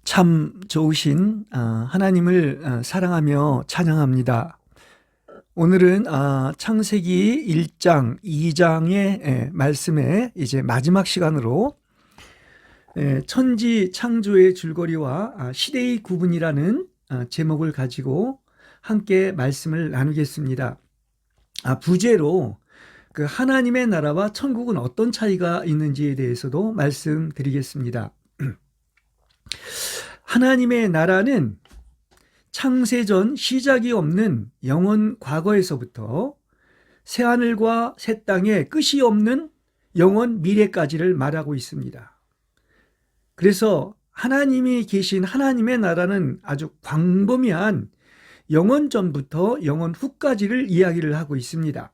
참 좋으신 하나님을 사랑하며 찬양합니다. 오늘은 창세기 1장, 2장의 말씀의 이제 마지막 시간으로 천지 창조의 줄거리와 시대의 구분이라는 제목을 가지고 함께 말씀을 나누겠습니다. 부제로 그 하나님의 나라와 천국은 어떤 차이가 있는지에 대해서도 말씀드리겠습니다. 하나님의 나라는 창세전 시작이 없는 영원 과거에서부터 새하늘과 새 땅에 끝이 없는 영원 미래까지를 말하고 있습니다. 그래서 하나님이 계신 하나님의 나라는 아주 광범위한 영원 전부터 영원 후까지를 이야기를 하고 있습니다.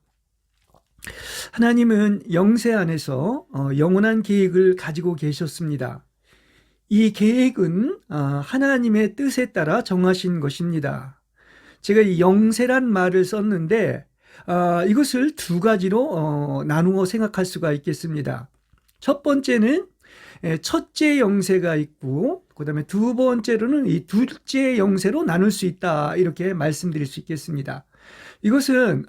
하나님은 영세 안에서 영원한 계획을 가지고 계셨습니다. 이 계획은 하나님의 뜻에 따라 정하신 것입니다. 제가 이 영세란 말을 썼는데 이것을 두 가지로 나누어 생각할 수가 있겠습니다. 첫 번째는 첫째 영세가 있고 그 다음에 두 번째로는 이 둘째 영세로 나눌 수 있다, 이렇게 말씀드릴 수 있겠습니다. 이것은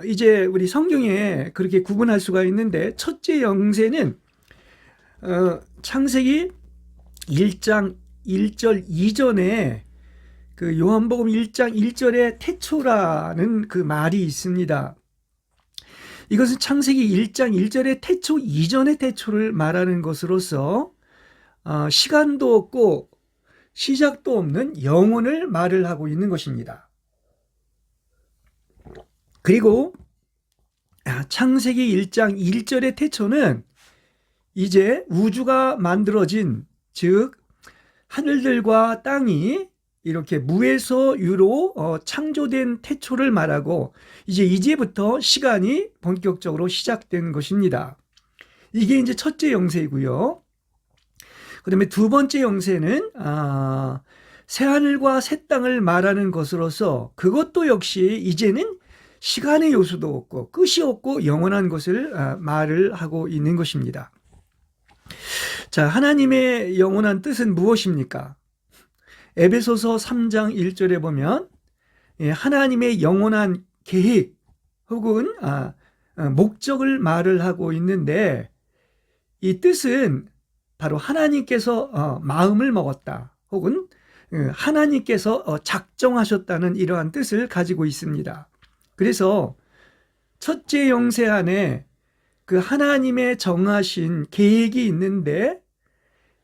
이제 우리 성경에 그렇게 구분할 수가 있는데, 첫째 영세는 창세기 1장 1절 이전에 그 요한복음 1장 1절에 태초라는 그 말이 있습니다. 이것은 창세기 1장 1절의 태초 이전의 태초를 말하는 것으로서 시간도 없고 시작도 없는 영혼을 말을 하고 있는 것입니다. 그리고 창세기 1장 1절의 태초는 이제 우주가 만들어진, 즉 하늘들과 땅이 이렇게 무에서 유로 창조된 태초를 말하고, 이제부터 시간이 본격적으로 시작된 것입니다. 이게 이제 첫째 영세이고요. 그 다음에 두 번째 영세는 새하늘과 새 땅을 말하는 것으로서, 그것도 역시 이제는 시간의 요소도 없고 끝이 없고 영원한 것을 말을 하고 있는 것입니다. 자, 하나님의 영원한 뜻은 무엇입니까? 에베소서 3장 1절에 보면 하나님의 영원한 계획 혹은 목적을 말을 하고 있는데, 이 뜻은 바로 하나님께서 마음을 먹었다 혹은 하나님께서 작정하셨다는 이러한 뜻을 가지고 있습니다. 그래서 첫째 영세 안에 그 하나님의 정하신 계획이 있는데,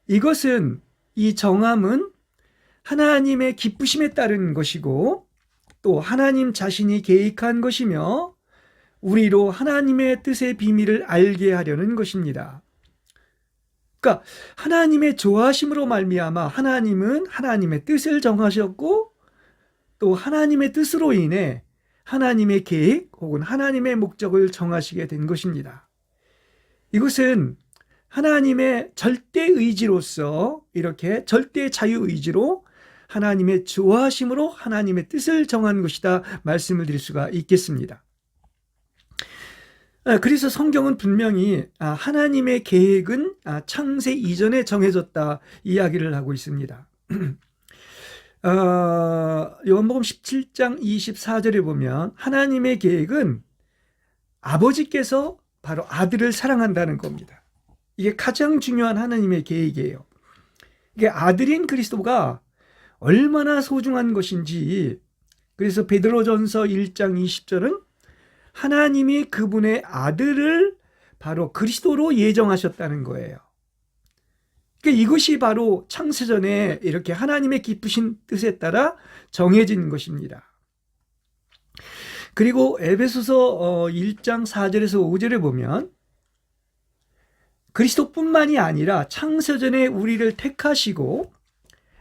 이것은, 이 정함은 하나님의 기쁘심에 따른 것이고 또 하나님 자신이 계획한 것이며 우리로 하나님의 뜻의 비밀을 알게 하려는 것입니다. 그러니까 하나님의 좋아하심으로 말미암아 하나님은 하나님의 뜻을 정하셨고, 또 하나님의 뜻으로 인해 하나님의 계획 혹은 하나님의 목적을 정하시게 된 것입니다. 이것은 하나님의 절대 의지로서, 이렇게 절대 자유의지로 하나님의 좋아하심으로 하나님의 뜻을 정한 것이다 말씀을 드릴 수가 있겠습니다. 그래서 성경은 분명히 하나님의 계획은 창세 이전에 정해졌다 이야기를 하고 있습니다. 요한복음 17장 24절에 보면 하나님의 계획은 아버지께서 바로 아들을 사랑한다는 겁니다. 이게 가장 중요한 하나님의 계획이에요. 이게 아들인 그리스도가 얼마나 소중한 것인지, 그래서 베드로전서 1장 20절은 하나님이 그분의 아들을 바로 그리스도로 예정하셨다는 거예요. 그러니까 이것이 바로 창세전에 이렇게 하나님의 기쁘신 뜻에 따라 정해진 것입니다. 그리고 에베소서 1장 4절에서 5절에 보면 그리스도뿐만이 아니라 창세전에 우리를 택하시고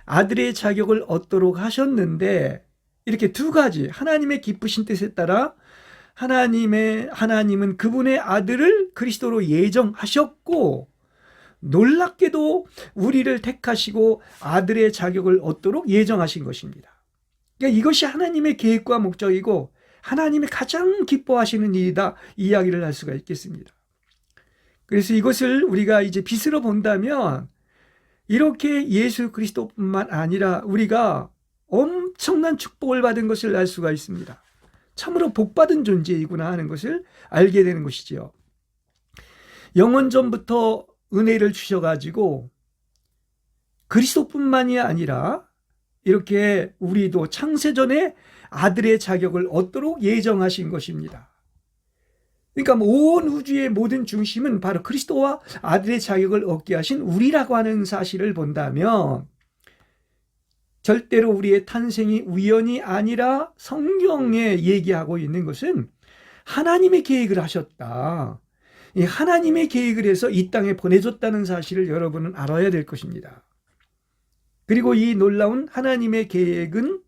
아들의 자격을 얻도록 하셨는데, 이렇게 두 가지 하나님의 기쁘신 뜻에 따라 하나님은 그분의 아들을 그리스도로 예정하셨고, 놀랍게도 우리를 택하시고 아들의 자격을 얻도록 예정하신 것입니다. 그러니까 이것이 하나님의 계획과 목적이고 하나님이 가장 기뻐하시는 일이다 이야기를 할 수가 있겠습니다. 그래서 이것을 우리가 이제 빛으로 본다면 이렇게 예수 그리스도뿐만 아니라 우리가 엄청난 축복을 받은 것을 알 수가 있습니다. 참으로 복받은 존재이구나 하는 것을 알게 되는 것이지요. 영원 전부터 은혜를 주셔가지고 그리스도뿐만이 아니라 이렇게 우리도 창세전에 아들의 자격을 얻도록 예정하신 것입니다. 그러니까 온 우주의 모든 중심은 바로 그리스도와 아들의 자격을 얻게 하신 우리라고 하는 사실을 본다면 절대로 우리의 탄생이 우연이 아니라 성경에 얘기하고 있는 것은 하나님의 계획을 하셨다. 이 하나님의 계획을 해서 이 땅에 보내줬다는 사실을 여러분은 알아야 될 것입니다. 그리고 이 놀라운 하나님의 계획은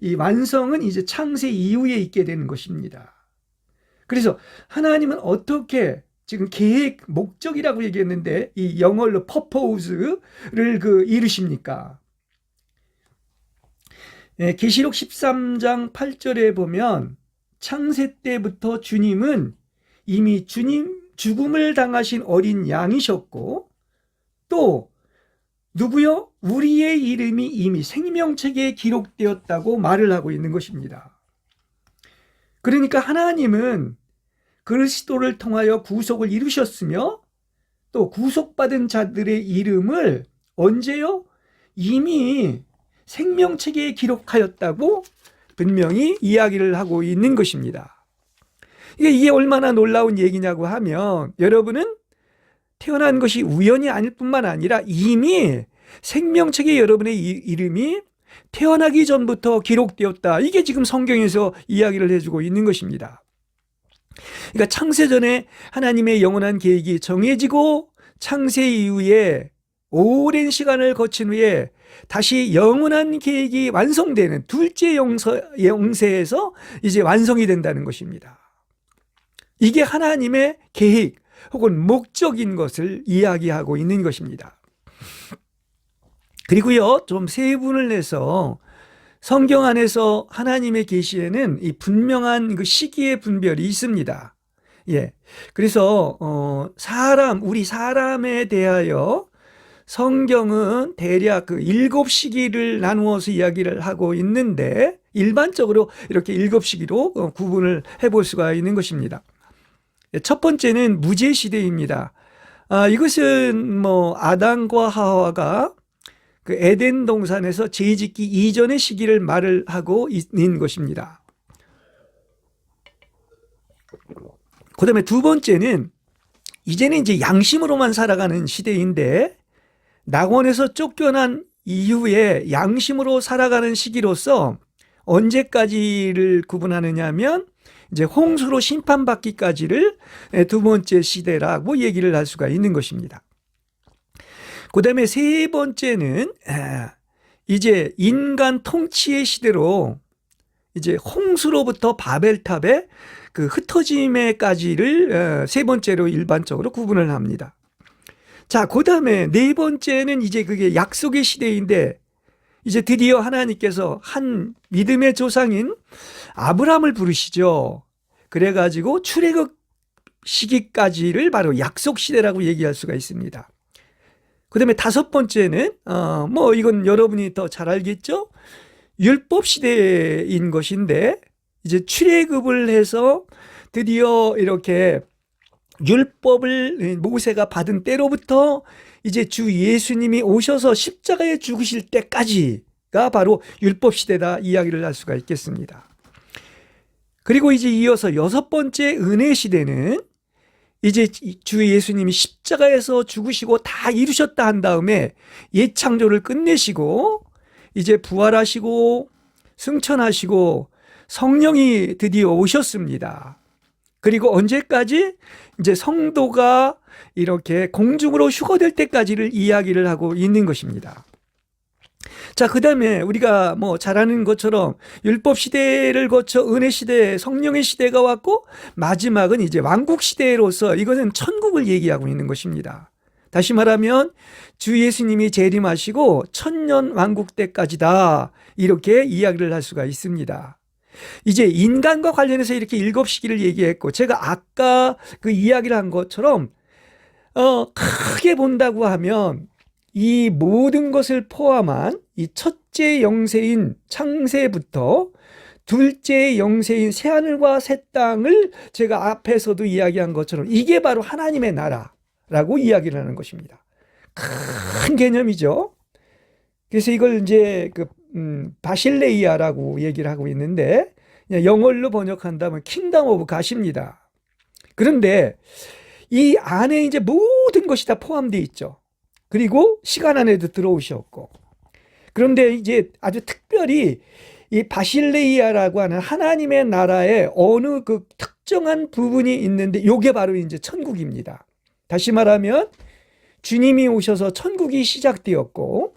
이 완성은 이제 창세 이후에 있게 되는 것입니다. 그래서 하나님은 어떻게 지금 계획, 목적이라고 얘기했는데 이 영어로 purpose를 이루십니까? 계시록 13장 8절에 보면 창세 때부터 주님은 이미 죽음을 당하신 어린 양이셨고 또 누구요? 우리의 이름이 이미 생명책에 기록되었다고 말을 하고 있는 것입니다. 그러니까 하나님은 그리스도를 통하여 구속을 이루셨으며 또 구속받은 자들의 이름을 언제요? 이미 생명책에 기록하였다고 분명히 이야기를 하고 있는 것입니다. 이게 얼마나 놀라운 얘기냐고 하면 여러분은 태어난 것이 우연이 아닐 뿐만 아니라 이미 생명책에 여러분의 이름이 태어나기 전부터 기록되었다. 이게 지금 성경에서 이야기를 해주고 있는 것입니다. 그러니까 창세전에 하나님의 영원한 계획이 정해지고 창세 이후에 오랜 시간을 거친 후에 다시 영원한 계획이 완성되는 둘째 영세에서 이제 완성이 된다는 것입니다. 이게 하나님의 계획 혹은 목적인 것을 이야기하고 있는 것입니다. 그리고요, 좀 세분을 내서 성경 안에서 하나님의 계시에는 이 분명한 그 시기의 분별이 있습니다. 예. 그래서 우리 사람에 대하여 성경은 대략 그 7시기를 나누어서 이야기를 하고 있는데 일반적으로 이렇게 7시기로 구분을 해볼 수가 있는 것입니다. 첫 번째는 무죄 시대입니다. 이것은 아담과 하와가 그 에덴 동산에서 죄짓기 이전의 시기를 말을 하고 있는 것입니다. 그 다음에 두 번째는 이제는 이제 양심으로만 살아가는 시대인데 낙원에서 쫓겨난 이후에 양심으로 살아가는 시기로서 언제까지를 구분하느냐 하면 이제 홍수로 심판받기까지를 두 번째 시대라고 얘기를 할 수가 있는 것입니다. 그 다음에 세 번째는 이제 인간 통치의 시대로 이제 홍수로부터 바벨탑의 그 흩어짐에까지를 세 번째로 일반적으로 구분을 합니다. 자, 그 다음에 네 번째는 이제 그게 약속의 시대인데 이제 드디어 하나님께서 한 믿음의 조상인 아브라함을 부르시죠. 그래가지고 출애굽 시기까지를 바로 약속 시대라고 얘기할 수가 있습니다. 그 다음에 다섯 번째는 이건 여러분이 더 잘 알겠죠? 율법 시대인 것인데 이제 출애굽을 해서 드디어 이렇게 율법을 모세가 받은 때로부터 이제 주 예수님이 오셔서 십자가에 죽으실 때까지가 바로 율법 시대다 이야기를 할 수가 있겠습니다. 그리고 이제 이어서 여섯 번째 은혜 시대는 이제 주 예수님이 십자가에서 죽으시고 다 이루셨다 한 다음에 옛 창조를 끝내시고 이제 부활하시고 승천하시고 성령이 드디어 오셨습니다. 그리고 언제까지? 이제 성도가 이렇게 공중으로 휴거될 때까지를 이야기를 하고 있는 것입니다. 자, 그 다음에 우리가 잘 아는 것처럼 율법 시대를 거쳐 은혜 시대, 성령의 시대가 왔고 마지막은 이제 왕국 시대로서 이것은 천국을 얘기하고 있는 것입니다. 다시 말하면 주 예수님이 재림하시고 천년 왕국 때까지다 이렇게 이야기를 할 수가 있습니다. 이제 인간과 관련해서 이렇게 7시기를 얘기했고 제가 아까 그 이야기를 한 것처럼 크게 본다고 하면 이 모든 것을 포함한 이 첫째 영세인 창세부터 둘째 영세인 새하늘과 새 땅을 제가 앞에서도 이야기한 것처럼 이게 바로 하나님의 나라라고 이야기를 하는 것입니다. 큰 개념이죠. 그래서 이걸 이제 바실레이아라고 얘기를 하고 있는데 영어로 번역한다면 킹덤 오브 갓입니다. 그런데 이 안에 이제 모든 것이 다 포함되어 있죠. 그리고 시간 안에도 들어오셨고. 그런데 이제 아주 특별히 이 바실레이아라고 하는 하나님의 나라의 어느 그 특정한 부분이 있는데 이게 바로 이제 천국입니다. 다시 말하면 주님이 오셔서 천국이 시작되었고,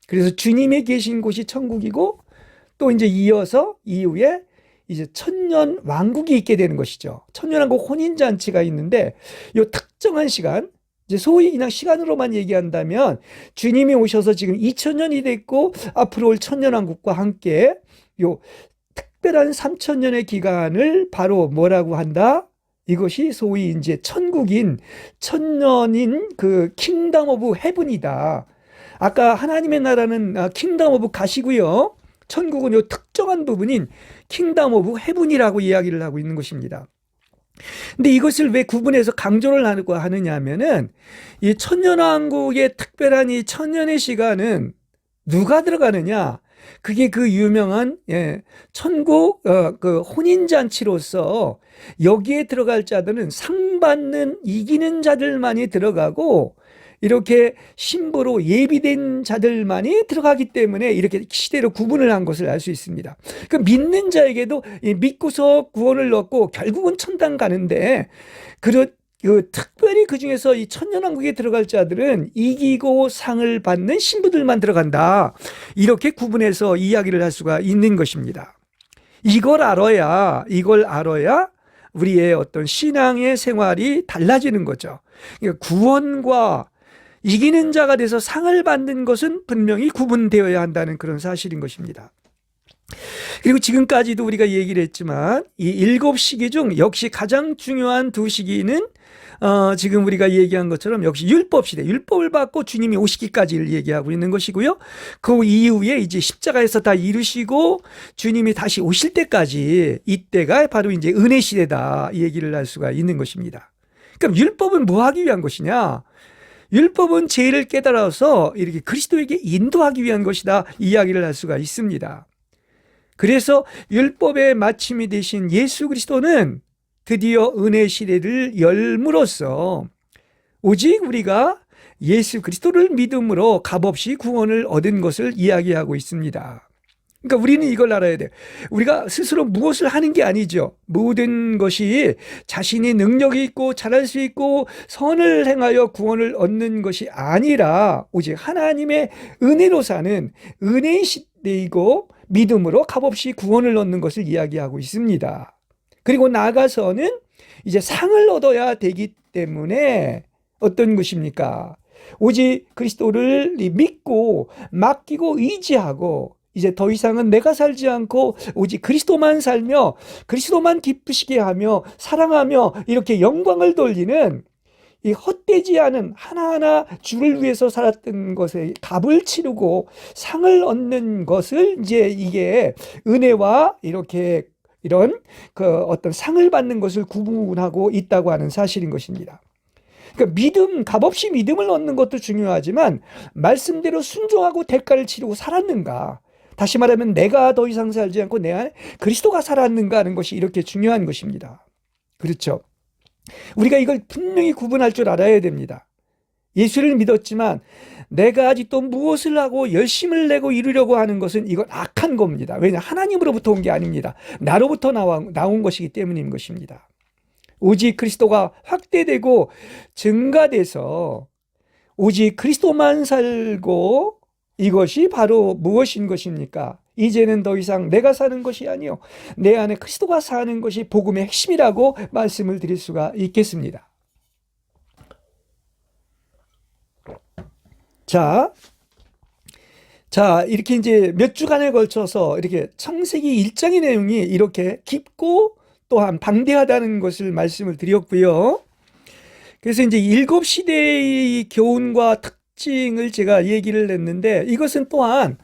그래서 주님이 계신 곳이 천국이고, 또 이제 이어서 이후에 이제 천년 왕국이 있게 되는 것이죠. 천년왕국 혼인잔치가 있는데 이 특정한 시간, 이제 소위 그냥 시간으로만 얘기한다면 주님이 오셔서 지금 2000년이 됐고 앞으로 올 천년왕국과 함께 요 특별한 3000년의 기간을 바로 뭐라고 한다? 이것이 소위 이제 천국인 천년인 그 킹덤 오브 헤븐이다. 아까 하나님의 나라는 킹덤 오브 갓이고요. 천국은 요 특정한 부분인 킹덤 오브 헤븐이라고 이야기를 하고 있는 것입니다. 근데 이것을 왜 구분해서 강조를 하고 하느냐 하면은 이 천년왕국의 특별한 이 천년의 시간은 누가 들어가느냐? 그게 그 유명한 천국 그 혼인잔치로서 여기에 들어갈 자들은 상 받는 이기는 자들만이 들어가고 이렇게 신부로 예비된 자들만이 들어가기 때문에 이렇게 시대로 구분을 한 것을 알 수 있습니다. 그 믿는 자에게도 믿고서 구원을 얻고 결국은 천당 가는데 특별히 그 중에서 이 천년왕국에 들어갈 자들은 이기고 상을 받는 신부들만 들어간다. 이렇게 구분해서 이야기를 할 수가 있는 것입니다. 이걸 알아야 우리의 어떤 신앙의 생활이 달라지는 거죠. 그러니까 구원과 이기는 자가 돼서 상을 받는 것은 분명히 구분되어야 한다는 그런 사실인 것입니다. 그리고 지금까지도 우리가 얘기를 했지만 이 7시기 중 역시 가장 중요한 2시기는 지금 우리가 얘기한 것처럼 역시 율법 시대, 율법을 받고 주님이 오시기까지를 얘기하고 있는 것이고요. 그 이후에 이제 십자가에서 다 이루시고 주님이 다시 오실 때까지 이때가 바로 이제 은혜 시대다 이 얘기를 할 수가 있는 것입니다. 그럼 율법은 뭐 하기 위한 것이냐? 율법은 죄를 깨달아서 이렇게 그리스도에게 인도하기 위한 것이다 이야기를 할 수가 있습니다. 그래서 율법의 마침이 되신 예수 그리스도는 드디어 은혜 시대를 열므로써 오직 우리가 예수 그리스도를 믿음으로 값없이 구원을 얻은 것을 이야기하고 있습니다. 그러니까 우리는 이걸 알아야 돼요. 우리가 스스로 무엇을 하는 게 아니죠. 모든 것이 자신이 능력이 있고 잘할 수 있고 선을 행하여 구원을 얻는 것이 아니라 오직 하나님의 은혜로 사는 은혜의 시대이고 믿음으로 값없이 구원을 얻는 것을 이야기하고 있습니다. 그리고 나아가서는 이제 상을 얻어야 되기 때문에 어떤 것입니까? 오직 그리스도를 믿고 맡기고 의지하고 이제 더 이상은 내가 살지 않고 오직 그리스도만 살며 그리스도만 기쁘시게 하며 사랑하며 이렇게 영광을 돌리는 이 헛되지 않은 하나하나 주를 위해서 살았던 것에 값을 치르고 상을 얻는 것을 이제 이게 은혜와 이렇게 이런 그 어떤 상을 받는 것을 구분하고 있다고 하는 사실인 것입니다. 그러니까 값없이 믿음을 얻는 것도 중요하지만 말씀대로 순종하고 대가를 치르고 살았는가? 다시 말하면 내가 더 이상 살지 않고 내 안에 그리스도가 살았는가 하는 것이 이렇게 중요한 것입니다. 그렇죠? 우리가 이걸 분명히 구분할 줄 알아야 됩니다. 예수를 믿었지만 내가 아직도 무엇을 하고 열심을 내고 이루려고 하는 것은 이건 악한 겁니다. 왜냐? 하나님으로부터 온 게 아닙니다. 나로부터 나온 것이기 때문인 것입니다. 오직 그리스도가 확대되고 증가돼서 오직 그리스도만 살고 이것이 바로 무엇인 것입니까? 이제는 더 이상 내가 사는 것이 아니요 내 안에 그리스도가 사는 것이 복음의 핵심이라고 말씀을 드릴 수가 있겠습니다. 자, 이렇게 이제 몇 주간에 걸쳐서 이렇게 창세기 1장의 내용이 이렇게 깊고 또한 방대하다는 것을 말씀을 드렸고요. 그래서 이제 7시대의 교훈과 특징을 제가 얘기를 했는데 이것은 또한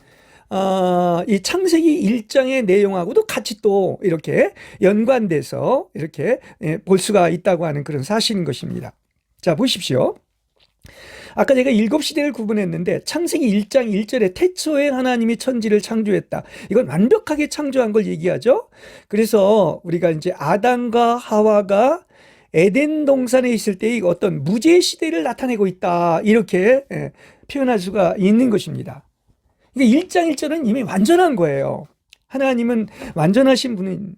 이 창세기 1장의 내용하고도 같이 또 이렇게 연관돼서 이렇게 볼 수가 있다고 하는 그런 사실인 것입니다. 자, 보십시오. 아까 제가 7시대를 구분했는데 창세기 1장 1절에 태초에 하나님이 천지를 창조했다. 이건 완벽하게 창조한 걸 얘기하죠. 그래서 우리가 이제 아담과 하와가 에덴 동산에 있을 때의 어떤 무죄 시대를 나타내고 있다. 이렇게 표현할 수가 있는 것입니다. 그러니까 1장 1절은 이미 완전한 거예요. 하나님은 완전하신 분인,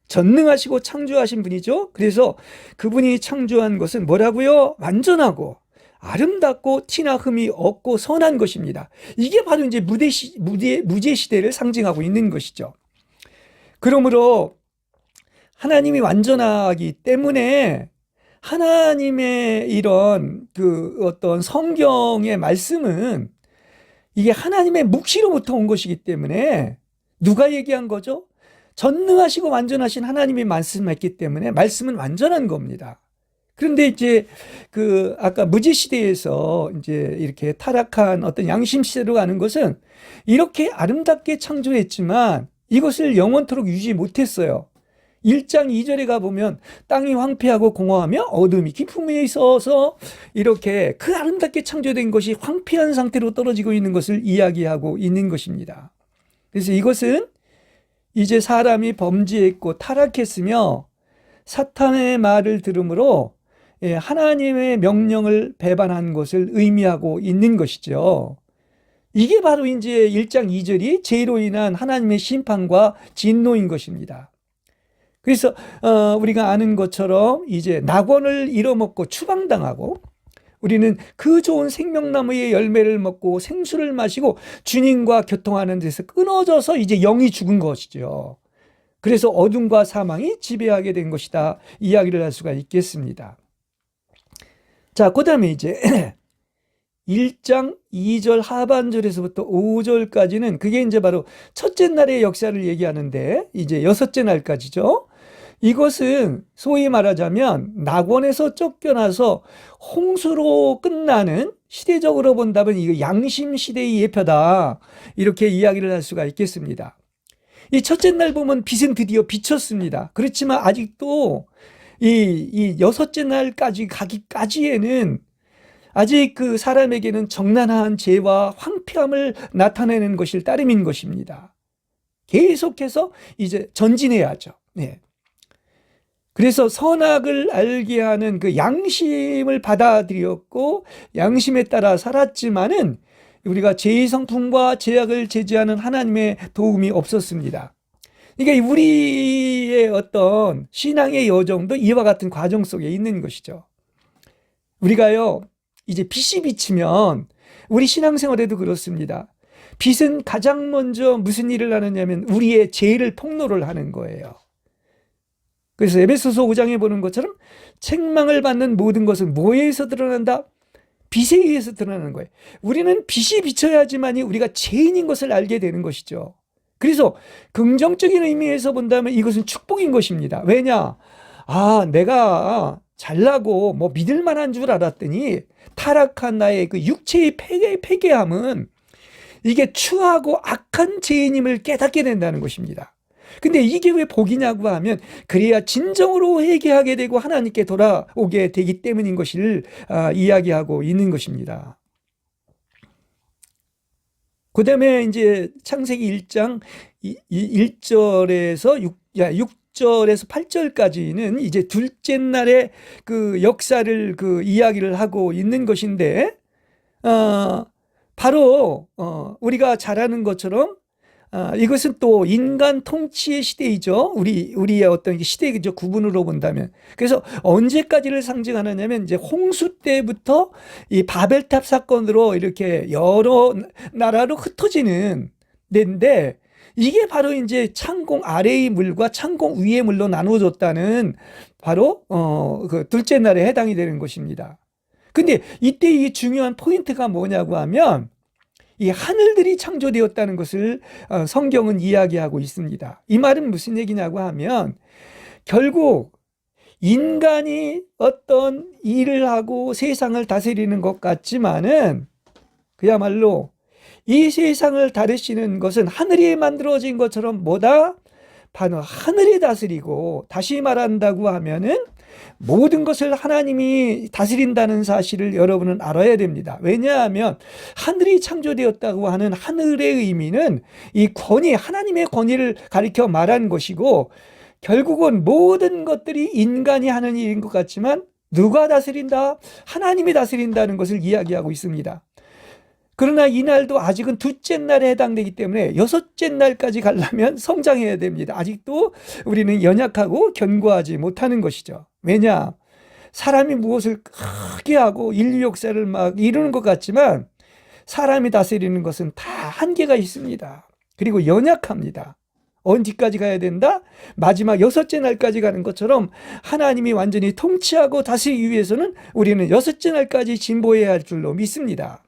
전능하시고 창조하신 분이죠. 그래서 그분이 창조한 것은 뭐라고요? 완전하고 아름답고 티나 흠이 없고 선한 것입니다. 이게 바로 이제 무죄 시대를 상징하고 있는 것이죠. 그러므로 하나님이 완전하기 때문에 하나님의 이런 그 어떤 성경의 말씀은 이게 하나님의 묵시로부터 온 것이기 때문에 누가 얘기한 거죠? 전능하시고 완전하신 하나님이 말씀했기 때문에 말씀은 완전한 겁니다. 그런데 이제 그 아까 무지 시대에서 이제 이렇게 타락한 어떤 양심 시대로 가는 것은 이렇게 아름답게 창조했지만 이것을 영원토록 유지 못했어요. 1장 2절에 가보면 땅이 황폐하고 공허하며 어둠이 깊음에 있어서 이렇게 그 아름답게 창조된 것이 황폐한 상태로 떨어지고 있는 것을 이야기하고 있는 것입니다. 그래서 이것은 이제 사람이 범죄했고 타락했으며 사탄의 말을 들으므로 하나님의 명령을 배반한 것을 의미하고 있는 것이죠. 이게 바로 이제 1장 2절이 죄로 인한 하나님의 심판과 진노인 것입니다. 그래서 우리가 아는 것처럼 이제 낙원을 잃어먹고 추방당하고 우리는 그 좋은 생명나무의 열매를 먹고 생수를 마시고 주님과 교통하는 데서 끊어져서 이제 영이 죽은 것이죠. 그래서 어둠과 사망이 지배하게 된 것이다. 이야기를 할 수가 있겠습니다. 자, 그 다음에 이제 1장 2절 하반절에서부터 5절까지는 그게 이제 바로 첫째 날의 역사를 얘기하는데 이제 여섯째 날까지죠. 이것은 소위 말하자면 낙원에서 쫓겨나서 홍수로 끝나는, 시대적으로 본다면 이거 양심 시대의 예표다. 이렇게 이야기를 할 수가 있겠습니다. 이 첫째 날 보면 빛은 드디어 비쳤습니다. 그렇지만 아직도 이 여섯째 날까지 가기까지에는 아직 그 사람에게는 정난한 죄와 황폐함을 나타내는 것일 따름인 것입니다. 계속해서 이제 전진해야죠. 네. 그래서 선악을 알게 하는 그 양심을 받아들였고 양심에 따라 살았지만은 우리가 죄의 성품과 죄악을 제지하는 하나님의 도움이 없었습니다. 그러니까 우리의 어떤 신앙의 여정도 이와 같은 과정 속에 있는 것이죠. 우리가요, 이제 빛이 비치면 우리 신앙생활에도 그렇습니다. 빛은 가장 먼저 무슨 일을 하느냐면 우리의 죄를 폭로를 하는 거예요. 그래서 에베소서 5장에 보는 것처럼 책망을 받는 모든 것은 뭐에 의해서 드러난다? 빛에 의해서 드러나는 거예요. 우리는 빛이 비쳐야지만이 우리가 죄인인 것을 알게 되는 것이죠. 그래서 긍정적인 의미에서 본다면 이것은 축복인 것입니다. 왜냐? 내가 잘나고 뭐 믿을 만한 줄 알았더니 타락한 나의 그 육체의 패괴함은 이게 추하고 악한 죄인임을 깨닫게 된다는 것입니다. 근데 이게 왜 복이냐고 하면 그래야 진정으로 회개하게 되고 하나님께 돌아오게 되기 때문인 것을 이야기하고 있는 것입니다. 그 다음에 이제 창세기 1장 1절에서 6절에서 8절까지는 이제 둘째 날의 그 역사를 그 이야기를 하고 있는 것인데, 바로, 우리가 잘 아는 것처럼 이것은 또 인간 통치의 시대이죠. 우리의 어떤 시대적 구분으로 본다면. 그래서 언제까지를 상징하느냐면 이제 홍수 때부터 이 바벨탑 사건으로 이렇게 여러 나라로 흩어지는 데인데 이게 바로 이제 창공 아래의 물과 창공 위의 물로 나누어졌다는 바로 그 둘째 날에 해당이 되는 것입니다. 근데 이때 이 중요한 포인트가 뭐냐고 하면 이 하늘들이 창조되었다는 것을 성경은 이야기하고 있습니다. 이 말은 무슨 얘기냐고 하면 결국 인간이 어떤 일을 하고 세상을 다스리는 것 같지만은 그야말로 이 세상을 다루시는 것은 하늘이 만들어진 것처럼 뭐다? 바로 하늘이 다스리고, 다시 말한다고 하면은 모든 것을 하나님이 다스린다는 사실을 여러분은 알아야 됩니다. 왜냐하면 하늘이 창조되었다고 하는 하늘의 의미는 이 권위, 하나님의 권위를 가리켜 말한 것이고, 결국은 모든 것들이 인간이 하는 일인 것 같지만 누가 다스린다? 하나님이 다스린다는 것을 이야기하고 있습니다. 그러나 이날도 아직은 둘째 날에 해당되기 때문에 여섯째 날까지 가려면 성장해야 됩니다. 아직도 우리는 연약하고 견고하지 못하는 것이죠. 왜냐? 사람이 무엇을 크게 하고 인류 역사를 막 이루는 것 같지만 사람이 다스리는 것은 다 한계가 있습니다. 그리고 연약합니다. 언제까지 가야 된다? 마지막 여섯째 날까지 가는 것처럼 하나님이 완전히 통치하고 다스리기 위해서는 우리는 여섯째 날까지 진보해야 할 줄로 믿습니다.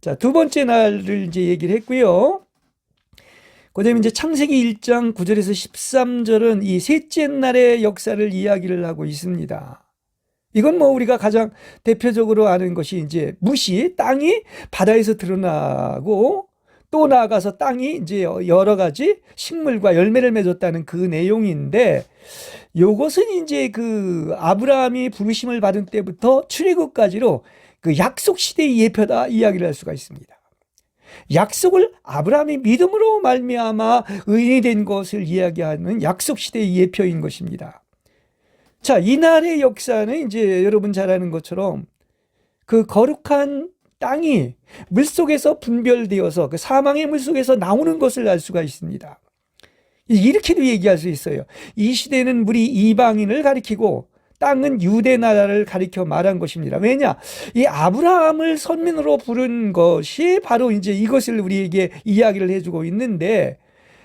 자, 두 번째 날을 이제 얘기를 했고요. 그다음에 이제 창세기 1장 9절에서 13절은 이 셋째 날의 역사를 이야기를 하고 있습니다. 이건 뭐 우리가 가장 대표적으로 아는 것이 이제 무시, 땅이 바다에서 드러나고 또 나아가서 땅이 이제 여러 가지 식물과 열매를 맺었다는 그 내용인데, 요것은 이제 그 아브라함이 부르심을 받은 때부터 출애굽까지로 그 약속 시대의 예표다 이야기를 할 수가 있습니다. 약속을 아브라함이 믿음으로 말미암아 의인이 된 것을 이야기하는 약속 시대의 예표인 것입니다. 자, 이날의 역사는 이제 여러분 잘 아는 것처럼 그 거룩한 땅이 물속에서 분별되어서 그 사망의 물속에서 나오는 것을 알 수가 있습니다. 이렇게도 얘기할 수 있어요. 이 시대는 물이 이방인을 가리키고 땅은 유대 나라를 가리켜 말한 것입니다. 왜냐? 이 아브라함을 선민으로 부른 것이 바로 이제 이것을 우리에게 이야기를 해주고 있는데,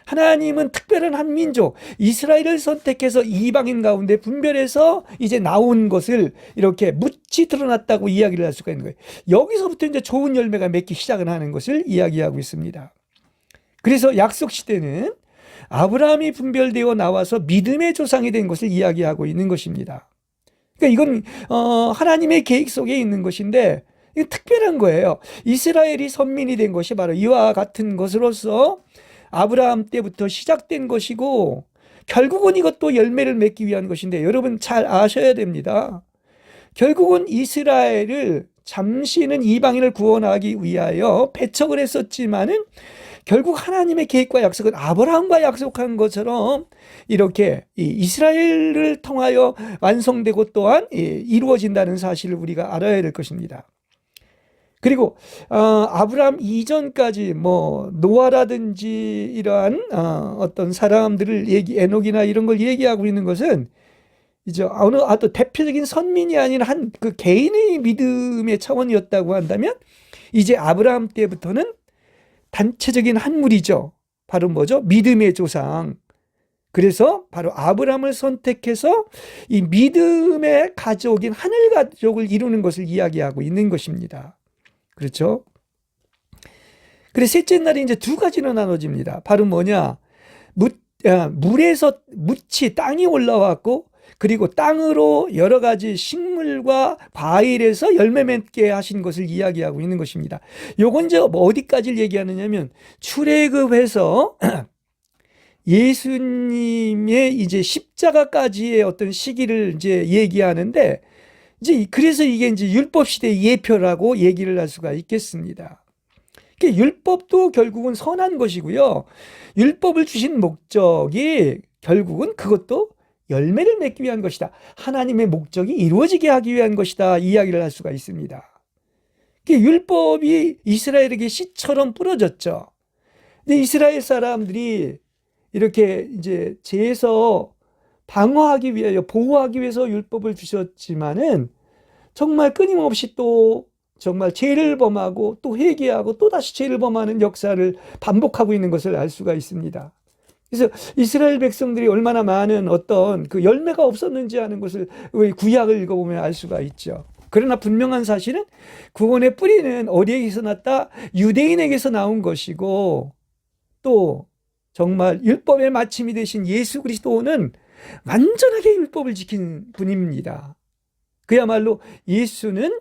하나님은 특별한 한 민족 이스라엘을 선택해서 이방인 가운데 분별해서 이제 나온 것을 이렇게 묻지 드러났다고 이야기를 할 수가 있는 거예요. 여기서부터 이제 좋은 열매가 맺기 시작을 하는 것을 이야기하고 있습니다. 그래서 약속 시대는 아브라함이 분별되어 나와서 믿음의 조상이 된 것을 이야기하고 있는 것입니다. 그러니까 이건 하나님의 계획 속에 있는 것인데, 이건 특별한 거예요. 이스라엘이 선민이 된 것이 바로 이와 같은 것으로서 아브라함 때부터 시작된 것이고, 결국은 이것도 열매를 맺기 위한 것인데, 여러분 잘 아셔야 됩니다. 결국은 이스라엘을 잠시는 이방인을 구원하기 위하여 배척을 했었지만은 결국 하나님의 계획과 약속은 아브라함과 약속한 것처럼 이렇게 이스라엘을 통하여 완성되고 또한 이루어진다는 사실을 우리가 알아야 될 것입니다. 그리고 아브라함 이전까지 뭐 노아라든지 이러한 어떤 사람들을 에녹이나 이런 걸 얘기하고 있는 것은 이제 어느 대표적인 선민이 아닌 한 그 개인의 믿음의 차원이었다고 한다면, 이제 아브라함 때부터는 단체적인 한 무리죠. 바로 뭐죠? 믿음의 조상. 그래서 바로 아브라함을 선택해서 이 믿음의 가족인 하늘 가족을 이루는 것을 이야기하고 있는 것입니다. 그렇죠? 그래서 셋째 날이 이제 두 가지로 나눠집니다. 바로 뭐냐? 물에서 묻이 땅이 올라왔고, 그리고 땅으로 여러 가지 식물과 과일에서 열매 맺게 하신 것을 이야기하고 있는 것입니다. 요건 이제 뭐 어디까지를 얘기하느냐면 출애굽해서 예수님의 이제 십자가까지의 어떤 시기를 이제 얘기하는데, 이제 그래서 이게 이제 율법 시대의 예표라고 얘기를 할 수가 있겠습니다. 율법도 결국은 선한 것이고요. 율법을 주신 목적이 결국은 그것도 열매를 맺기 위한 것이다. 하나님의 목적이 이루어지게 하기 위한 것이다. 이야기를 할 수가 있습니다. 율법이 이스라엘에게 씨처럼 뿌려졌죠. 근데 이스라엘 사람들이 이렇게 이제 죄에서 방어하기 위하여, 보호하기 위해서 율법을 주셨지만은 정말 끊임없이 또 정말 죄를 범하고 또 회개하고 또 다시 죄를 범하는 역사를 반복하고 있는 것을 알 수가 있습니다. 그래서 이스라엘 백성들이 얼마나 많은 어떤 그 열매가 없었는지 하는 것을 구약을 읽어보면 알 수가 있죠. 그러나 분명한 사실은 구원의 뿌리는 어디에서 났다? 유대인에게서 나온 것이고, 또 정말 율법의 마침이 되신 예수 그리스도는 완전하게 율법을 지킨 분입니다. 그야말로 예수는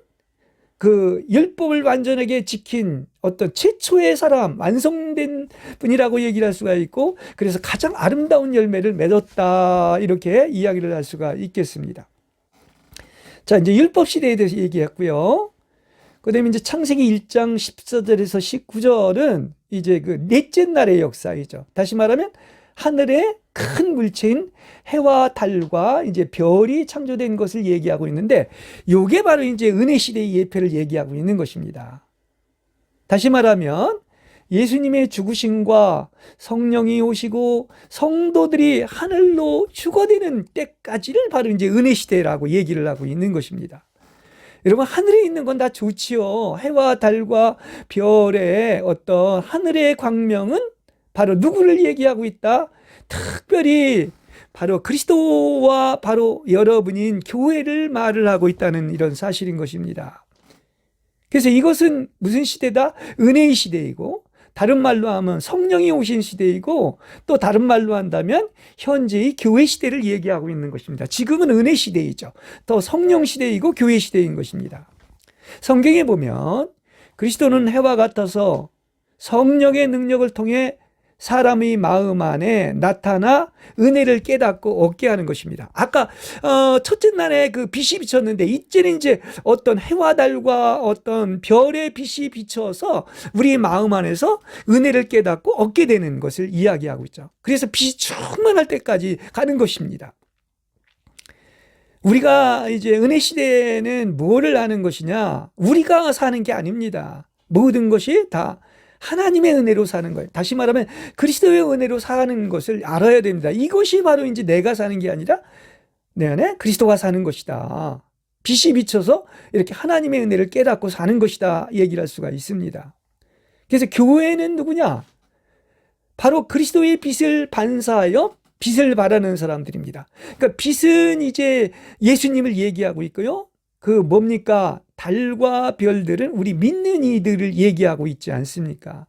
그 율법을 완전하게 지킨 어떤 최초의 사람, 완성된 분이라고 얘기를 할 수가 있고, 그래서 가장 아름다운 열매를 맺었다, 이렇게 이야기를 할 수가 있겠습니다. 자, 이제 율법 시대에 대해서 얘기했고요. 그 다음에 이제 창세기 1장 14절에서 19절은 이제 그 넷째 날의 역사이죠. 다시 말하면 하늘의 큰 물체인 해와 달과 이제 별이 창조된 것을 얘기하고 있는데, 요게 바로 이제 은혜 시대의 예표를 얘기하고 있는 것입니다. 다시 말하면 예수님의 죽으심과 성령이 오시고 성도들이 하늘로 휴거되는 때까지를 바로 이제 은혜 시대라고 얘기를 하고 있는 것입니다. 여러분, 하늘에 있는 건 다 좋지요. 해와 달과 별의 어떤 하늘의 광명은 바로 누구를 얘기하고 있다? 특별히 바로 그리스도와 바로 여러분인 교회를 말을 하고 있다는 이런 사실인 것입니다. 그래서 이것은 무슨 시대다? 은혜의 시대이고, 다른 말로 하면 성령이 오신 시대이고, 또 다른 말로 한다면 현재의 교회 시대를 얘기하고 있는 것입니다. 지금은 은혜 시대이죠. 또 성령 시대이고 교회 시대인 것입니다. 성경에 보면 그리스도는 해와 같아서 성령의 능력을 통해 사람의 마음 안에 나타나 은혜를 깨닫고 얻게 하는 것입니다. 아까 첫째 날에 그 빛이 비쳤는데, 이제는 이제 어떤 해와 달과 어떤 별의 빛이 비쳐서 우리 마음 안에서 은혜를 깨닫고 얻게 되는 것을 이야기하고 있죠. 그래서 빛이 충만할 때까지 가는 것입니다. 우리가 이제 은혜 시대에는 무엇을 하는 것이냐? 우리가 사는 게 아닙니다. 모든 것이 다 하나님의 은혜로 사는 거예요. 다시 말하면 그리스도의 은혜로 사는 것을 알아야 됩니다. 이것이 바로 이제 내가 사는 게 아니라 내 안에 그리스도가 사는 것이다. 빛이 비쳐서 이렇게 하나님의 은혜를 깨닫고 사는 것이다, 얘기를 할 수가 있습니다. 그래서 교회는 누구냐? 바로 그리스도의 빛을 반사하여 빛을 발하는 사람들입니다. 그러니까 빛은 이제 예수님을 얘기하고 있고요. 그 뭡니까? 달과 별들은 우리 믿는 이들을 얘기하고 있지 않습니까?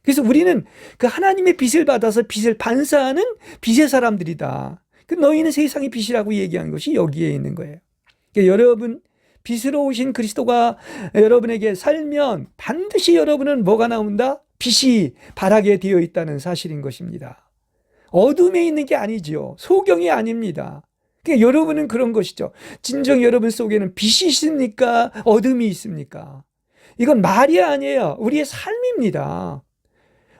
그래서 우리는 그 하나님의 빛을 받아서 빛을 반사하는 빛의 사람들이다. 그 너희는 세상의 빛이라고 얘기한 것이 여기에 있는 거예요. 그러니까 여러분, 빛으로 오신 그리스도가 여러분에게 살면 반드시 여러분은 뭐가 나온다? 빛이 발하게 되어 있다는 사실인 것입니다. 어둠에 있는 게 아니죠. 소경이 아닙니다. 그러니까 여러분은 그런 것이죠. 진정 여러분 속에는 빛이 있습니까? 어둠이 있습니까? 이건 말이 아니에요. 우리의 삶입니다.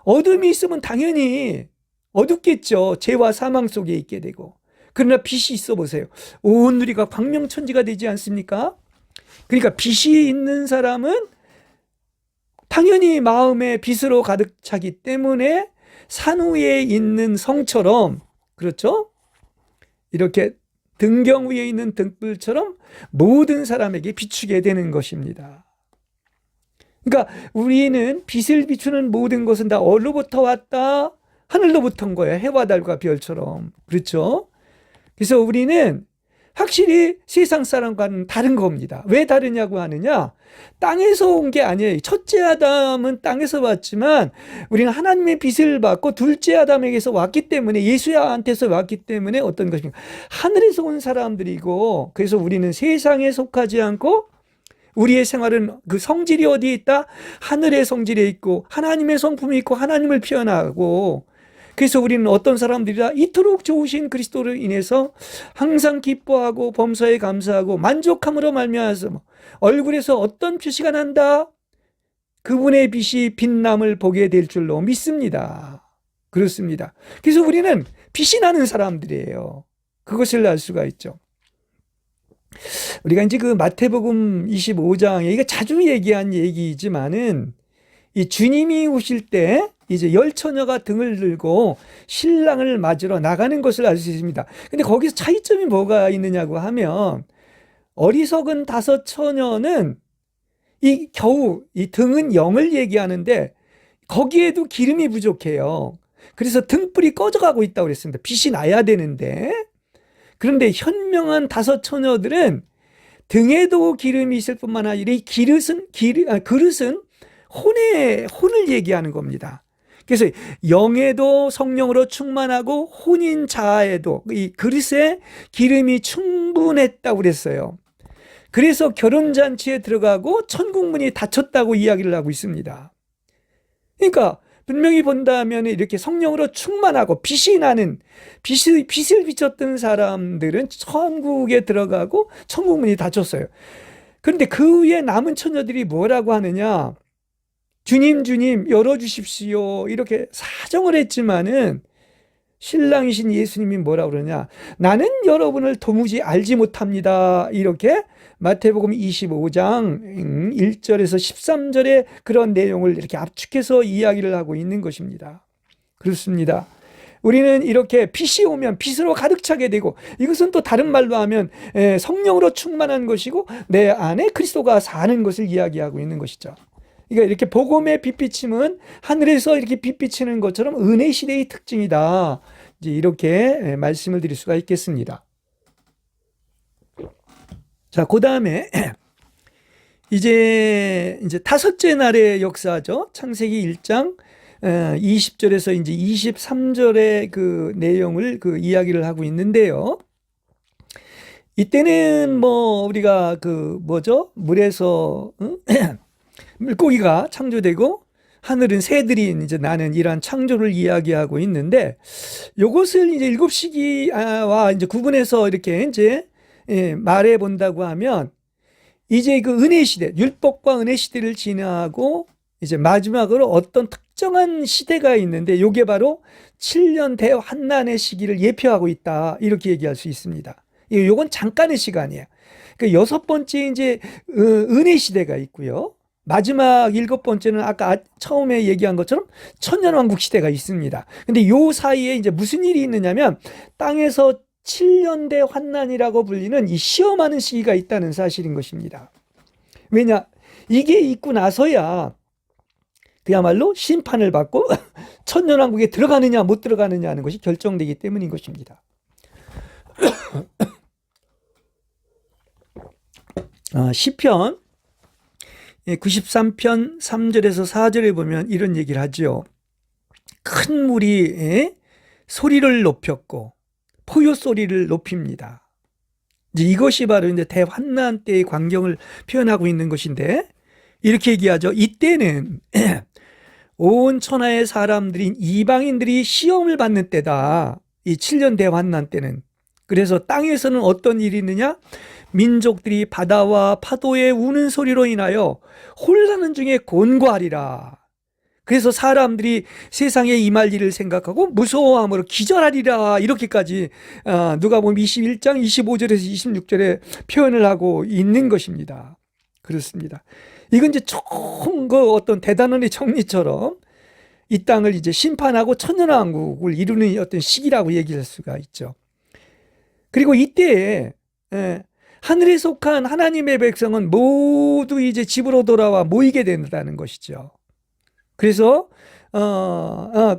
어둠이 있으면 당연히 어둡겠죠. 죄와 사망 속에 있게 되고. 그러나 빛이 있어 보세요. 온 우리가 광명천지가 되지 않습니까? 그러니까 빛이 있는 사람은 당연히 마음에 빛으로 가득 차기 때문에 산 위에 있는 성처럼, 그렇죠? 이렇게 등경 위에 있는 등불처럼 모든 사람에게 비추게 되는 것입니다. 그러니까 우리는 빛을 비추는 모든 것은 다 어디로부터 왔다? 하늘로부터 온 거예요. 해와 달과 별처럼. 그렇죠? 그래서 우리는 확실히 세상 사람과는 다른 겁니다. 왜 다르냐고 하느냐? 땅에서 온 게 아니에요. 첫째 아담은 땅에서 왔지만 우리는 하나님의 빛을 받고 둘째 아담에게서 왔기 때문에, 예수한테서 왔기 때문에 어떤 것입니까? 하늘에서 온 사람들이고, 그래서 우리는 세상에 속하지 않고 우리의 생활은 그 성질이 어디에 있다? 하늘의 성질에 있고 하나님의 성품이 있고 하나님을 표현하고, 그래서 우리는 어떤 사람들이라? 이토록 좋으신 그리스도를 인해서 항상 기뻐하고 범사에 감사하고 만족함으로 말미암아서 얼굴에서 어떤 표시가 난다? 그분의 빛이 빛남을 보게 될 줄로 믿습니다. 그렇습니다. 그래서 우리는 빛이 나는 사람들이에요. 그것을 알 수가 있죠. 우리가 이제 그 마태복음 25장에, 이게 자주 얘기한 얘기이지만은, 이 주님이 오실 때 이제 열 처녀가 등을 들고 신랑을 맞으러 나가는 것을 알 수 있습니다. 근데 거기서 차이점이 뭐가 있느냐고 하면, 어리석은 다섯 처녀는 이 겨우 이 등은 영을 얘기하는데 거기에도 기름이 부족해요. 그래서 등불이 꺼져가고 있다고 그랬습니다. 빛이 나야 되는데. 그런데 현명한 다섯 처녀들은 등에도 기름이 있을 뿐만 아니라 이 그릇은 혼을 얘기하는 겁니다. 그래서 영에도 성령으로 충만하고 혼인 자아에도 이 그릇에 기름이 충분했다고 그랬어요. 그래서 결혼잔치에 들어가고 천국문이 닫혔다고 이야기를 하고 있습니다. 그러니까 분명히 본다면 이렇게 성령으로 충만하고 빛이 나는 빛을 비췄던 사람들은 천국에 들어가고 천국문이 닫혔어요. 그런데 그 위에 남은 처녀들이 뭐라고 하느냐? 주님, 주님, 열어주십시오. 이렇게 사정을 했지만은 신랑이신 예수님이 뭐라 그러냐? 나는 여러분을 도무지 알지 못합니다. 이렇게 마태복음 25장 1절에서 13절의 그런 내용을 이렇게 압축해서 이야기를 하고 있는 것입니다. 그렇습니다. 우리는 이렇게 빛이 오면 빛으로 가득 차게 되고, 이것은 또 다른 말로 하면 성령으로 충만한 것이고 내 안에 그리스도가 사는 것을 이야기하고 있는 것이죠. 그러니까 이렇게 복음의 빛비침은 하늘에서 이렇게 빛비치는 것처럼 은혜 시대의 특징이다. 이제 이렇게 말씀을 드릴 수가 있겠습니다. 자, 그 다음에 이제 다섯째 날의 역사죠. 창세기 1장 20절에서 이제 23절의 그 내용을 그 이야기를 하고 있는데요. 이때는 뭐 우리가 그 뭐죠? 물에서 물고기가 창조되고 하늘은 새들이 이제 나는 이러한 창조를 이야기하고 있는데, 이것을 이제 일곱 시기와 이제 구분해서 이렇게 이제 말해 본다고 하면, 이제 그 은혜 시대, 율법과 은혜 시대를 지나고 이제 마지막으로 어떤 특정한 시대가 있는데, 이게 바로 7년 대환난의 시기를 예표하고 있다. 이렇게 얘기할 수 있습니다. 이건 잠깐의 시간이에요. 그 여섯 번째 이제 은혜 시대가 있고요. 마지막 7번째는 아까 처음에 얘기한 것처럼 천년왕국 시대가 있습니다. 근데 요 사이에 이제 무슨 일이 있느냐면, 땅에서 7년 대환난이라고 불리는 이 시험하는 시기가 있다는 사실인 것입니다. 왜냐? 이게 있고 나서야 그야말로 심판을 받고 천년왕국에 들어가느냐 못 들어가느냐 하는 것이 결정되기 때문인 것입니다. 시편 93편 3절에서 4절에 보면 이런 얘기를 하죠. 큰 물이 소리를 높였고 포효 소리를 높입니다. 이제 이것이 바로 이제 대환난 때의 광경을 표현하고 있는 것인데, 이렇게 얘기하죠. 이때는 온 천하의 사람들인 이방인들이 시험을 받는 때다. 이 7년 대환난 때는. 그래서 땅에서는 어떤 일이 있느냐? 민족들이 바다와 파도의 우는 소리로 인하여 혼란한 중에 곤고하리라. 그래서 사람들이 세상에 임할 일을 생각하고 무서워함으로 기절하리라. 이렇게까지 누가복음 21장 25절에서 26절에 표현을 하고 있는 것입니다. 그렇습니다. 이건 이제 총 그 어떤 대단원의 정리처럼 이 땅을 이제 심판하고 천년왕국을 이루는 어떤 시기라고 얘기할 수가 있죠. 그리고 이때에 하늘에 속한 하나님의 백성은 모두 이제 집으로 돌아와 모이게 된다는 것이죠. 그래서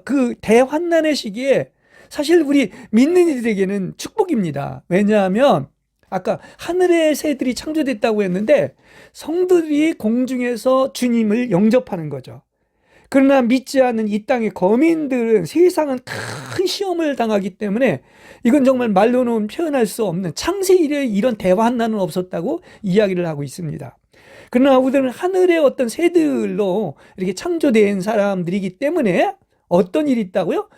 그 대환난의 시기에 사실 우리 믿는 이들에게는 축복입니다. 왜냐하면 아까 하늘의 새들이 창조됐다고 했는데 성도들이 공중에서 주님을 영접하는 거죠. 그러나 믿지 않는 이 땅의 거민들은 세상은 큰 시험을 당하기 때문에 이건 정말 말로는 표현할 수 없는, 창세 이래 이런 대환난은 없었다고 이야기를 하고 있습니다. 그러나 우리는 하늘의 어떤 새들로 이렇게 창조된 사람들이기 때문에 어떤 일이 있다고요?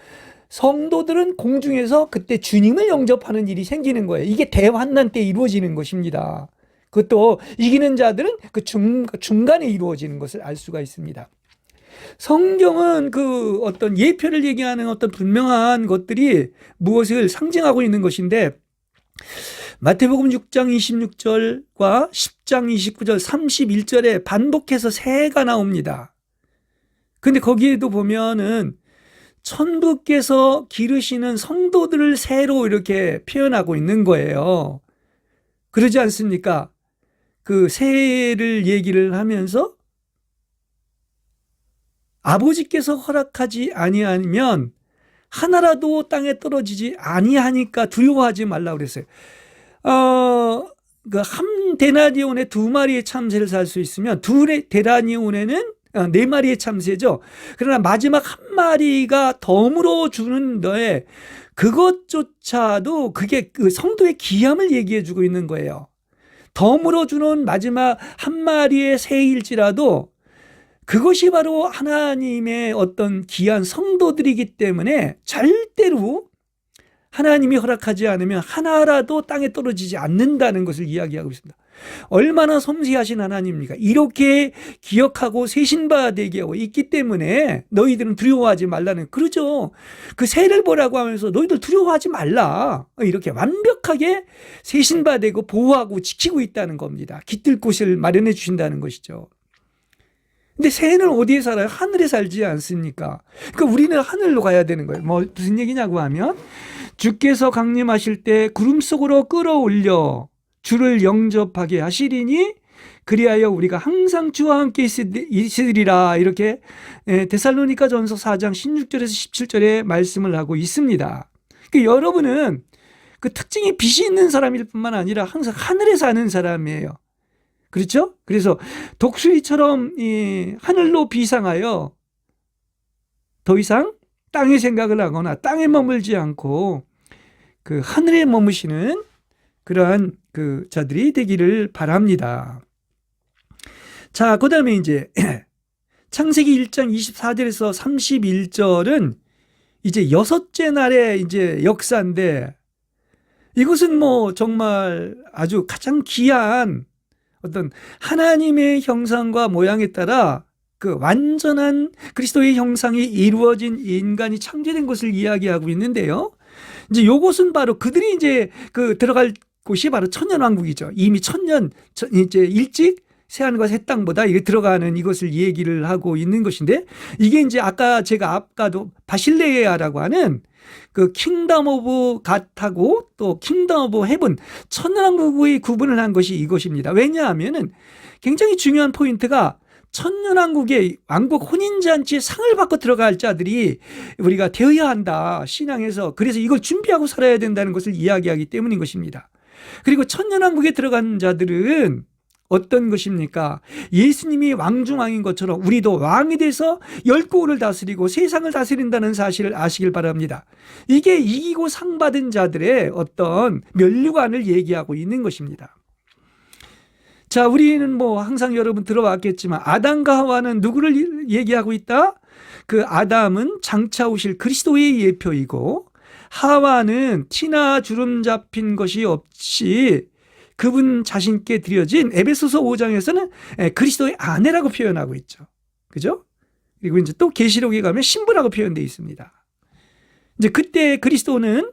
성도들은 공중에서 그때 주님을 영접하는 일이 생기는 거예요. 이게 대환난 때 이루어지는 것입니다. 그것도 이기는 자들은 그 중간에 이루어지는 것을 알 수가 있습니다. 성경은 그 어떤 예표를 얘기하는 어떤 분명한 것들이 무엇을 상징하고 있는 것인데, 마태복음 6장 26절과 10장 29절 31절에 반복해서 새가 나옵니다. 근데 거기에도 보면은 천부께서 기르시는 성도들을 새로 이렇게 표현하고 있는 거예요. 그러지 않습니까? 그 새를 얘기를 하면서 아버지께서 허락하지 아니하면 하나라도 땅에 떨어지지 아니하니까 두려워하지 말라고 그랬어요. 그 한 데나리온에 2마리의 참새를 살 수 있으면 2데나리온에는 4마리의 참새죠. 그러나 마지막 1마리가 덤으로 주는 너의 그것조차도 그게 그 성도의 기함을 얘기해 주고 있는 거예요. 더 물어주는 마지막 한 마리의 새일지라도 그것이 바로 하나님의 어떤 귀한 성도들이기 때문에 절대로 하나님이 허락하지 않으면 하나라도 땅에 떨어지지 않는다는 것을 이야기하고 있습니다. 얼마나 섬세하신 하나님입니까? 이렇게 기억하고 세신받게 하고 있기 때문에 너희들은 두려워하지 말라는, 그러죠. 그 새를 보라고 하면서 너희들 두려워하지 말라, 이렇게 완벽하게 세신받고 보호하고 지키고 있다는 겁니다. 깃들 곳을 마련해 주신다는 것이죠. 근데 새는 어디에 살아요? 하늘에 살지 않습니까? 그러니까 우리는 하늘로 가야 되는 거예요. 뭐 무슨 얘기냐고 하면, 주께서 강림하실 때 구름 속으로 끌어올려 주를 영접하게 하시리니 그리하여 우리가 항상 주와 함께 있으리라, 이렇게 데살로니가 전서 4장 16절에서 17절에 말씀을 하고 있습니다. 그러니까 여러분은 그 특징이 빛이 있는 사람일 뿐만 아니라 항상 하늘에 사는 사람이에요. 그렇죠? 그래서 독수리처럼 하늘로 비상하여 더 이상 땅의 생각을 하거나 땅에 머물지 않고 그 하늘에 머무시는 그러한 그 자들이 되기를 바랍니다. 자, 그 다음에 이제 창세기 1장 24절에서 31절은 이제 여섯째 날의 이제 역사인데, 이것은 뭐 정말 아주 가장 귀한 어떤 하나님의 형상과 모양에 따라 그 완전한 그리스도의 형상이 이루어진 인간이 창조된 것을 이야기하고 있는데요. 이제 요것은 바로 그들이 이제 그 들어갈 곳이 바로 천년왕국이죠. 이미 이제 일찍 새하늘과 새 땅보다 이게 들어가는 이것을 얘기를 하고 있는 것인데, 이게 이제 제가 아까도 바실레아라고 하는 그 킹덤 오브 갓하고 또 킹덤 오브 헤븐, 천년왕국의 구분을 한 것이 이것입니다. 왜냐하면은 굉장히 중요한 포인트가, 천년왕국의 왕국 혼인잔치에 상을 받고 들어갈 자들이 우리가 되어야 한다, 신앙에서. 그래서 이걸 준비하고 살아야 된다는 것을 이야기하기 때문인 것입니다. 그리고 천년왕국에 들어간 자들은 어떤 것입니까? 예수님이 왕중왕인 것처럼 우리도 왕이 돼서 열국을 다스리고 세상을 다스린다는 사실을 아시길 바랍니다. 이게 이기고 상 받은 자들의 어떤 면류관을 얘기하고 있는 것입니다. 자, 우리는 뭐 항상 여러분 들어왔겠지만 아담과 하와는 누구를 얘기하고 있다? 그 아담은 장차 오실 그리스도의 예표이고, 하와는 티나 주름 잡힌 것이 없이 그분 자신께 드려진, 에베소서 5장에서는 그리스도의 아내라고 표현하고 있죠. 그죠? 그리고 이제 또 계시록에 가면 신부라고 표현되어 있습니다. 이제 그때 그리스도는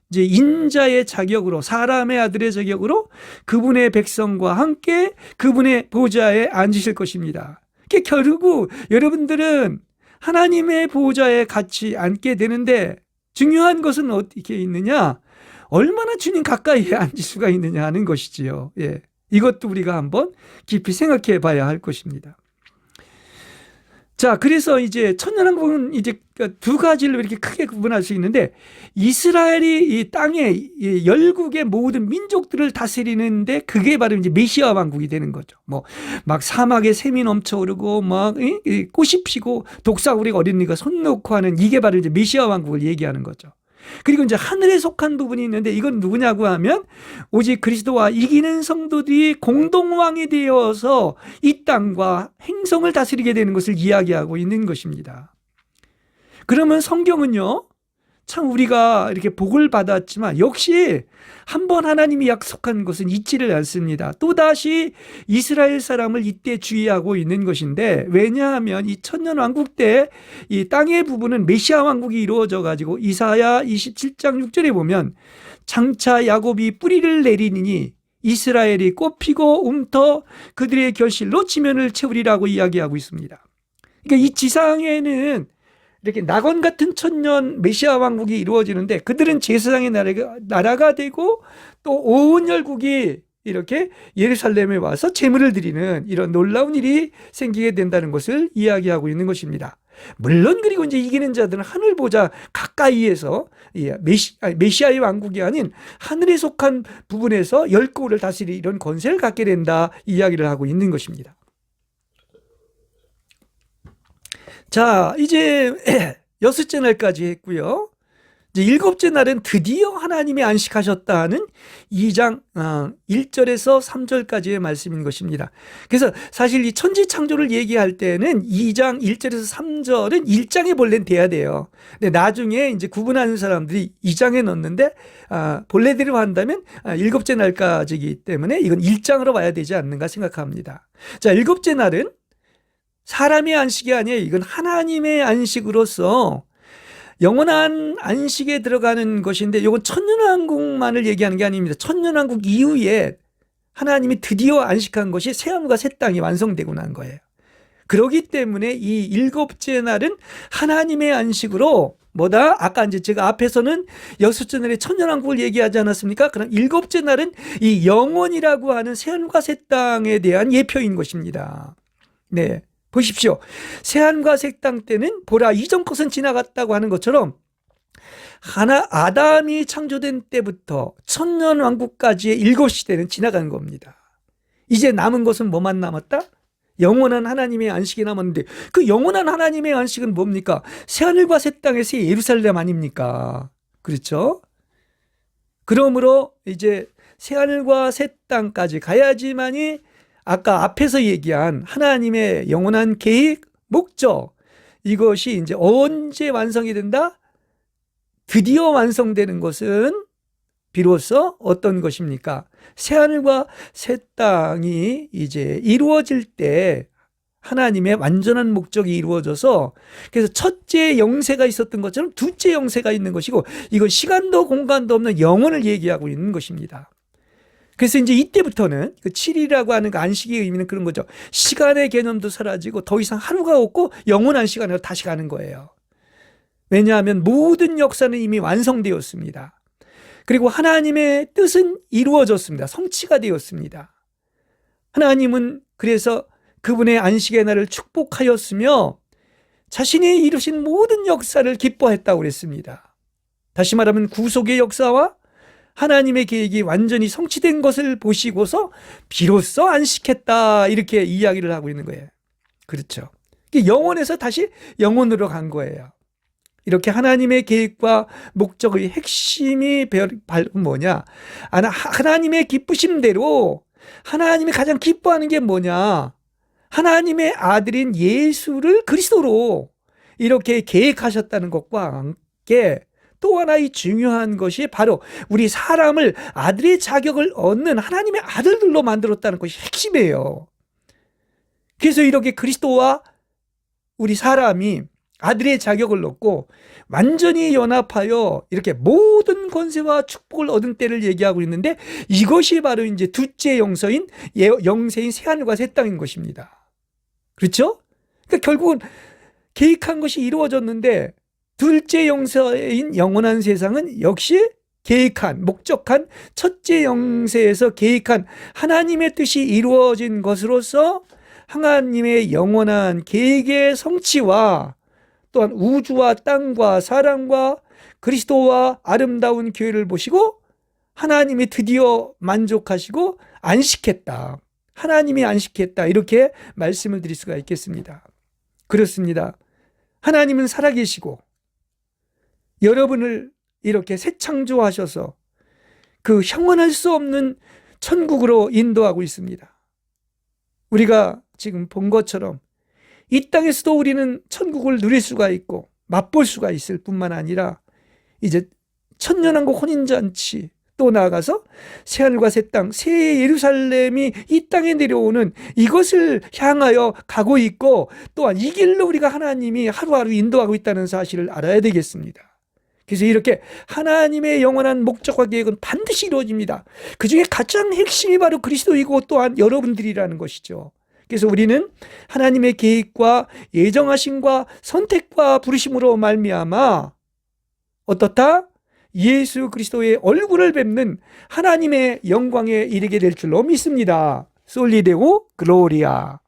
이제 인자의 자격으로, 사람의 아들의 자격으로 그분의 백성과 함께 그분의 보좌에 앉으실 것입니다. 결국 여러분들은 하나님의 보좌에 같이 앉게 되는데, 중요한 것은 어떻게 있느냐? 얼마나 주님 가까이에 앉을 수가 있느냐 하는 것이지요. 예. 이것도 우리가 한번 깊이 생각해 봐야 할 것입니다. 자, 그래서 이제 천년왕국은 이제 두 가지로 이렇게 크게 구분할 수 있는데, 이스라엘이 이 땅에 열국의 모든 민족들을 다스리는데 그게 바로 이제 메시아 왕국이 되는 거죠. 뭐 막 사막에 샘이 넘쳐오르고 막 꽃이 피고 독사구리가 어린이가 손 놓고 하는, 이게 바로 이제 메시아 왕국을 얘기하는 거죠. 그리고 이제 하늘에 속한 부분이 있는데, 이건 누구냐고 하면 오직 그리스도와 이기는 성도들이 공동왕이 되어서 이 땅과 행성을 다스리게 되는 것을 이야기하고 있는 것입니다. 그러면 성경은요, 참 우리가 이렇게 복을 받았지만 역시 한번 하나님이 약속한 것은 잊지를 않습니다. 또다시 이스라엘 사람을 이때 주의하고 있는 것인데, 왜냐하면 이 천년왕국 때 이 땅의 부분은 메시아 왕국이 이루어져 가지고 이사야 27장 6절에 보면 장차 야곱이 뿌리를 내리니 이스라엘이 꽃피고 움터 그들의 결실로 지면을 채우리라고 이야기하고 있습니다. 그러니까 이 지상에는 이렇게 낙원 같은 천년 메시아 왕국이 이루어지는데, 그들은 제사장의 나라가 되고 또 온 열국이 이렇게 예루살렘에 와서 제물을 드리는 이런 놀라운 일이 생기게 된다는 것을 이야기하고 있는 것입니다. 물론 그리고 이제 이기는 자들은 하늘 보좌 가까이에서 메시아의 왕국이 아닌 하늘에 속한 부분에서 열국을 다스리 이런 권세를 갖게 된다, 이야기를 하고 있는 것입니다. 자, 이제 여섯째 날까지 했고요. 이제 일곱째 날은 드디어 하나님이 안식하셨다는 2장 1절에서 3절까지의 말씀인 것입니다. 그래서 사실 이 천지 창조를 얘기할 때는 2장 1절에서 3절은 1장에 본래는 돼야 돼요. 근데 나중에 이제 구분하는 사람들이 2장에 넣는데 본래대로 한다면 일곱째 날까지이기 때문에 이건 1장으로 봐야 되지 않는가 생각합니다. 자, 일곱째 날은 사람의 안식이 아니에요. 이건 하나님의 안식으로서 영원한 안식에 들어가는 것인데, 이건 천년왕국만을 얘기하는 게 아닙니다. 천년왕국 이후에 하나님이 드디어 안식한 것이 새하늘과 새 땅이 완성되고 난 거예요. 그렇기 때문에 이 일곱째 날은 하나님의 안식으로 뭐다? 아까 이제 제가 앞에서는 여섯째 날에 천년왕국을 얘기하지 않았습니까? 그럼 일곱째 날은 이 영원이라고 하는 새하늘과 새 땅에 대한 예표인 것입니다. 네. 보십시오. 새하늘과 새 땅 때는 보라 이전 것은 지나갔다고 하는 것처럼 아담이 창조된 때부터 천년왕국까지의 7시대는 지나간 겁니다. 이제 남은 것은 뭐만 남았다? 영원한 하나님의 안식이 남았는데, 그 영원한 하나님의 안식은 뭡니까? 새하늘과 새 땅의 새 예루살렘 아닙니까? 그렇죠? 그러므로 이제 새하늘과 새 땅까지 가야지만이 아까 앞에서 얘기한 하나님의 영원한 계획, 목적, 이것이 이제 언제 완성이 된다? 드디어 완성되는 것은 비로소 어떤 것입니까? 새하늘과 새 땅이 이제 이루어질 때 하나님의 완전한 목적이 이루어져서, 그래서 첫째 영세가 있었던 것처럼 둘째 영세가 있는 것이고, 이건 시간도 공간도 없는 영혼을 얘기하고 있는 것입니다. 그래서 이제 이때부터는 그 7일이라고 하는 그 안식의 의미는 그런 거죠. 시간의 개념도 사라지고 더 이상 하루가 없고 영원한 시간으로 다시 가는 거예요. 왜냐하면 모든 역사는 이미 완성되었습니다. 그리고 하나님의 뜻은 이루어졌습니다. 성취가 되었습니다. 하나님은 그래서 그분의 안식의 날을 축복하였으며 자신이 이루신 모든 역사를 기뻐했다고 그랬습니다. 다시 말하면 구속의 역사와 하나님의 계획이 완전히 성취된 것을 보시고서 비로소 안식했다, 이렇게 이야기를 하고 있는 거예요. 그렇죠. 영원에서 다시 영원으로 간 거예요. 이렇게 하나님의 계획과 목적의 핵심이 뭐냐? 하나님의 기쁘심대로 하나님이 가장 기뻐하는 게 뭐냐? 하나님의 아들인 예수를 그리스도로 이렇게 계획하셨다는 것과 함께 또 하나의 중요한 것이 바로 우리 사람을 아들의 자격을 얻는 하나님의 아들들로 만들었다는 것이 핵심이에요. 그래서 이렇게 그리스도와 우리 사람이 아들의 자격을 얻고 완전히 연합하여 이렇게 모든 권세와 축복을 얻은 때를 얘기하고 있는데, 이것이 바로 이제 둘째 영세인 새하늘과 새 땅인 것입니다. 그렇죠? 그러니까 결국은 계획한 것이 이루어졌는데, 둘째 영세인 영원한 세상은 역시 계획한, 목적한 첫째 영세에서 계획한 하나님의 뜻이 이루어진 것으로서 하나님의 영원한 계획의 성취와 또한 우주와 땅과 사람과 그리스도와 아름다운 교회를 보시고 하나님이 드디어 만족하시고 안식했다. 하나님이 안식했다. 이렇게 말씀을 드릴 수가 있겠습니다. 그렇습니다. 하나님은 살아계시고 여러분을 이렇게 새 창조하셔서 그 형언할 수 없는 천국으로 인도하고 있습니다. 우리가 지금 본 것처럼 이 땅에서도 우리는 천국을 누릴 수가 있고 맛볼 수가 있을 뿐만 아니라 이제 천년왕국 혼인잔치, 또 나아가서 새하늘과 새 땅, 새 예루살렘이 이 땅에 내려오는 이것을 향하여 가고 있고, 또한 이 길로 우리가 하나님이 하루하루 인도하고 있다는 사실을 알아야 되겠습니다. 그래서 이렇게 하나님의 영원한 목적과 계획은 반드시 이루어집니다. 그 중에 가장 핵심이 바로 그리스도이고 또한 여러분들이라는 것이죠. 그래서 우리는 하나님의 계획과 예정하심과 선택과 부르심으로 말미암아 어떻다? 예수 그리스도의 얼굴을 뵙는 하나님의 영광에 이르게 될 줄로 믿습니다. 솔리데오 글로리아.